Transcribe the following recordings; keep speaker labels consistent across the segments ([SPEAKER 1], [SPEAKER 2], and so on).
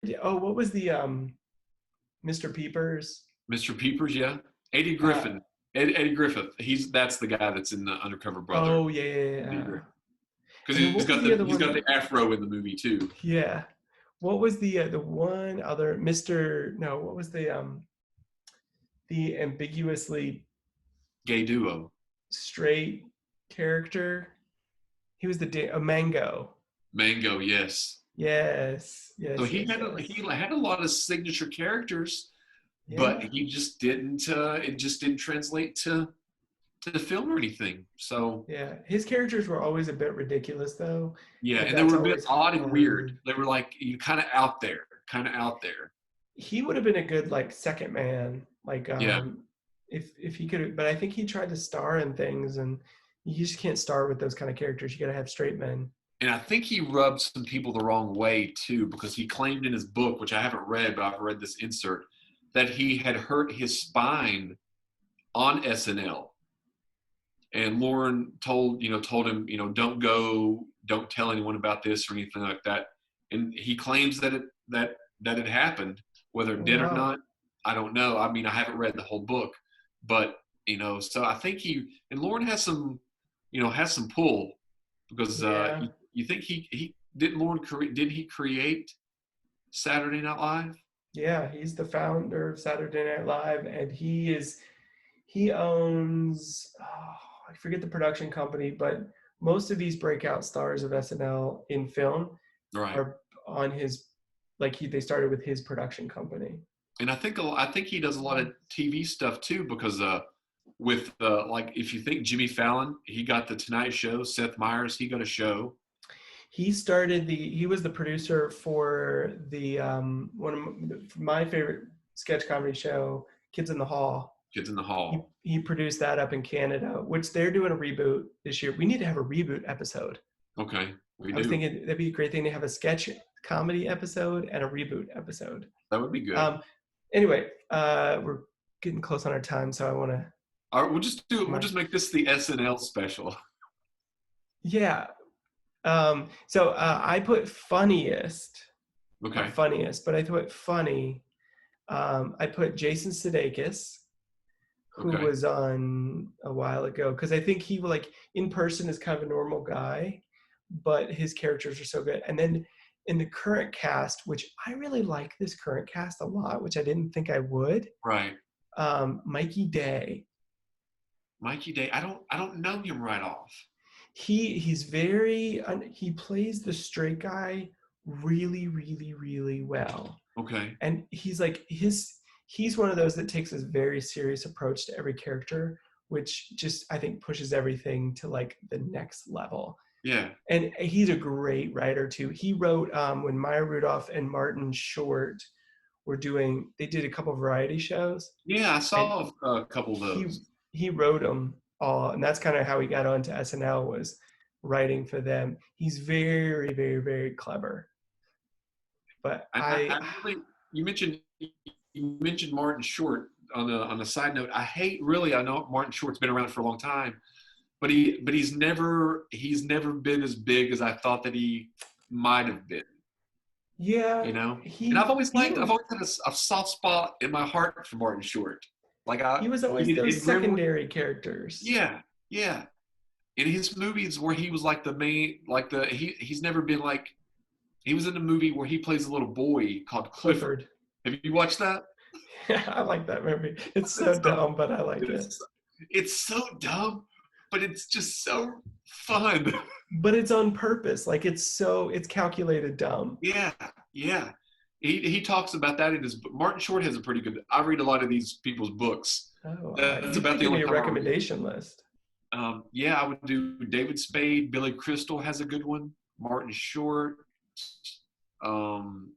[SPEAKER 1] what was the Mr. Peepers?
[SPEAKER 2] Mr. Peepers, yeah. Eddie
[SPEAKER 1] Uh,
[SPEAKER 2] Griffin. Eddie Griffith. That's the guy that's in the Undercover Brother.
[SPEAKER 1] oh yeah, yeah,
[SPEAKER 2] Eddie
[SPEAKER 1] yeah.
[SPEAKER 2] Griffith. Because
[SPEAKER 1] And then what was the other
[SPEAKER 2] he's got
[SPEAKER 1] one?
[SPEAKER 2] the afro in the movie too.
[SPEAKER 1] Yeah. What was the one other Mr. No, what was the ambiguously
[SPEAKER 2] Gay duo.
[SPEAKER 1] straight character? He was a Mango.
[SPEAKER 2] Mango, yes.
[SPEAKER 1] Yes,
[SPEAKER 2] So
[SPEAKER 1] yes, yes,
[SPEAKER 2] he
[SPEAKER 1] yes.
[SPEAKER 2] had a lot of signature characters, but
[SPEAKER 1] Yeah,
[SPEAKER 2] he just didn't. It just didn't translate to the film or anything. So
[SPEAKER 1] yeah. His characters were always a bit ridiculous though,
[SPEAKER 2] yeah,
[SPEAKER 1] but
[SPEAKER 2] and they
[SPEAKER 1] that's
[SPEAKER 2] were a bit
[SPEAKER 1] always
[SPEAKER 2] odd and weird.
[SPEAKER 1] hard.
[SPEAKER 2] They were like you kind of out there, kind of out there.
[SPEAKER 1] He would have been a good like second man, like
[SPEAKER 2] Yeah,
[SPEAKER 1] if he could, but I think he tried to star in things, and you just can't star with those kind of characters. You got to have straight men.
[SPEAKER 2] and I think he rubbed some people the wrong way too, because he claimed in his book, which I haven't read, but I've read this insert, that he had hurt his spine on SNL. And Lauren told him, don't tell anyone about this or anything like that. And he claims that it happened, whether it
[SPEAKER 1] Oh,
[SPEAKER 2] did or
[SPEAKER 1] wow.
[SPEAKER 2] not. I don't know. I mean, I haven't read the whole book, but so I think and Lauren has some pull because
[SPEAKER 1] Yeah,
[SPEAKER 2] you think he didn't Lauren did he create Saturday Night Live?
[SPEAKER 1] yeah. He's the founder of Saturday Night Live, and he owns I forget the production company, but most of these breakout stars of SNL in film
[SPEAKER 2] Right.
[SPEAKER 1] are on his they started with his production company.
[SPEAKER 2] And I think he does a lot of TV stuff too because with like if you think Jimmy Fallon, he got the Tonight Show. Seth Meyers, he got a show.
[SPEAKER 1] He was the producer for the one of my favorite sketch comedy show, Kids in the Hall.
[SPEAKER 2] Kids in the
[SPEAKER 1] He
[SPEAKER 2] Hall.
[SPEAKER 1] he produced that up in Canada, which they're doing a reboot this year. We need to have a reboot episode.
[SPEAKER 2] Okay, we
[SPEAKER 1] I was
[SPEAKER 2] do.
[SPEAKER 1] thinking that'd be a great thing to have a sketch comedy episode and a reboot episode.
[SPEAKER 2] That would be good.
[SPEAKER 1] Um, anyway, we're getting close on our time, so I want to.
[SPEAKER 2] All right, we'll just do it. We'll
[SPEAKER 1] My
[SPEAKER 2] just make this the SNL special.
[SPEAKER 1] Yeah. I put funniest, not
[SPEAKER 2] Okay.
[SPEAKER 1] funniest, but I put funny. I put Jason Sudeikis, who
[SPEAKER 2] Okay.
[SPEAKER 1] was on a while ago, because I think he like in person is kind of a normal guy, but his characters are so good. And then in the current cast, which I really like this current cast a lot, which I didn't think I would,
[SPEAKER 2] Right.
[SPEAKER 1] Mikey Day.
[SPEAKER 2] Mikey Day. I don't know him right off.
[SPEAKER 1] He's very he plays the straight guy really, really, really well.
[SPEAKER 2] Okay.
[SPEAKER 1] And he's one of those that takes a very serious approach to every character, which just I think pushes everything to like the next level.
[SPEAKER 2] Yeah.
[SPEAKER 1] And he's a great writer too. He wrote when Maya Rudolph and Martin Short they did a couple variety shows,
[SPEAKER 2] Yeah, I
[SPEAKER 1] and
[SPEAKER 2] saw a couple of
[SPEAKER 1] he
[SPEAKER 2] those.
[SPEAKER 1] he wrote them all, and that's kind of how he got onto SNL, was writing for them. He's very, very, very clever. But
[SPEAKER 2] I really you mentioned Martin Short on a side note. I know Martin Short's been around for a long time, but he's never been as big as I thought that he might have been.
[SPEAKER 1] yeah,
[SPEAKER 2] You know, and
[SPEAKER 1] he he
[SPEAKER 2] I've always had a soft spot in my heart for Martin Short. Like
[SPEAKER 1] he was always those
[SPEAKER 2] remember,
[SPEAKER 1] secondary characters.
[SPEAKER 2] yeah, yeah. In his movies where he was like the main, like he's never been like he was in a movie where he plays a little boy called Clifford.
[SPEAKER 1] Clifford.
[SPEAKER 2] Have you watched that?
[SPEAKER 1] Yeah, I like that movie. It's so
[SPEAKER 2] It's so
[SPEAKER 1] dumb, but I like
[SPEAKER 2] it
[SPEAKER 1] it.
[SPEAKER 2] is it's so dumb, but it's just so fun.
[SPEAKER 1] But it's on purpose. Like it's calculated dumb.
[SPEAKER 2] Yeah, yeah. He talks about that in his book. Martin Short has a pretty good. I read a lot of these people's books.
[SPEAKER 1] Oh,
[SPEAKER 2] That's
[SPEAKER 1] you got
[SPEAKER 2] about
[SPEAKER 1] to
[SPEAKER 2] the
[SPEAKER 1] give
[SPEAKER 2] only
[SPEAKER 1] me a
[SPEAKER 2] time I read.
[SPEAKER 1] recommendation list.
[SPEAKER 2] Yeah, I would do David Spade. Billy Crystal has a good one. Martin Short. Um,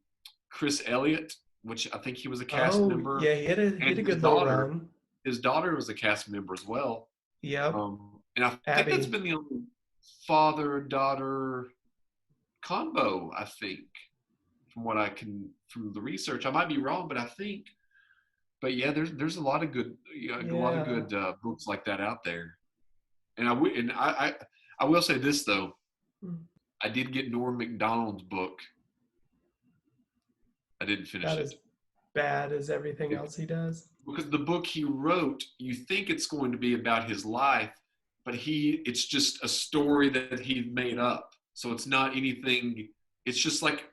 [SPEAKER 2] Chris Elliott, which I think he was a cast
[SPEAKER 1] Oh
[SPEAKER 2] member,
[SPEAKER 1] yeah, he had a
[SPEAKER 2] and his
[SPEAKER 1] good little
[SPEAKER 2] daughter.
[SPEAKER 1] run.
[SPEAKER 2] His daughter was a cast member as well.
[SPEAKER 1] Yep,
[SPEAKER 2] And I think that's
[SPEAKER 1] Abby.
[SPEAKER 2] been the only father-daughter combo, I think, from the research. I might be wrong, but I think. But yeah, there's a lot of good, a lot of
[SPEAKER 1] Yeah.
[SPEAKER 2] good books like that out there. And I will say this though,
[SPEAKER 1] Hmm.
[SPEAKER 2] I did get Norm Macdonald's book, I didn't finish
[SPEAKER 1] Not
[SPEAKER 2] it.
[SPEAKER 1] as bad as everything
[SPEAKER 2] It
[SPEAKER 1] else he does.
[SPEAKER 2] because the book he wrote, you think it's going to be about his life, but it's just a story that he made up. So it's not anything. It's just like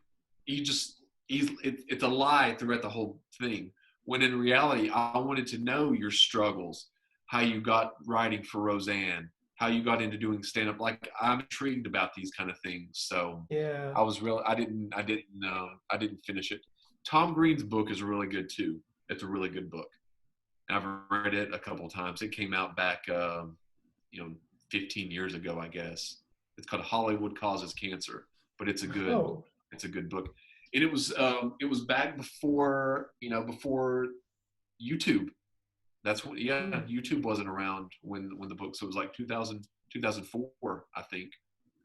[SPEAKER 2] he just it's a lie throughout the whole thing. When in reality, I wanted to know your struggles, how you got writing for Roseanne, how you got into doing stand up. Like I'm intrigued about these kind of things. So
[SPEAKER 1] Yeah.
[SPEAKER 2] I didn't finish it. Tom Green's book is really good too. It's a really good book. I've read it a couple of times. It came out back, you know, 15 years ago, I guess. It's called Hollywood Causes Cancer, but
[SPEAKER 1] Oh.
[SPEAKER 2] it's a good book. And it was back before, you know, before YouTube. That's what, yeah,
[SPEAKER 1] Hmm.
[SPEAKER 2] YouTube wasn't around when the book, so it was like 2004, I think.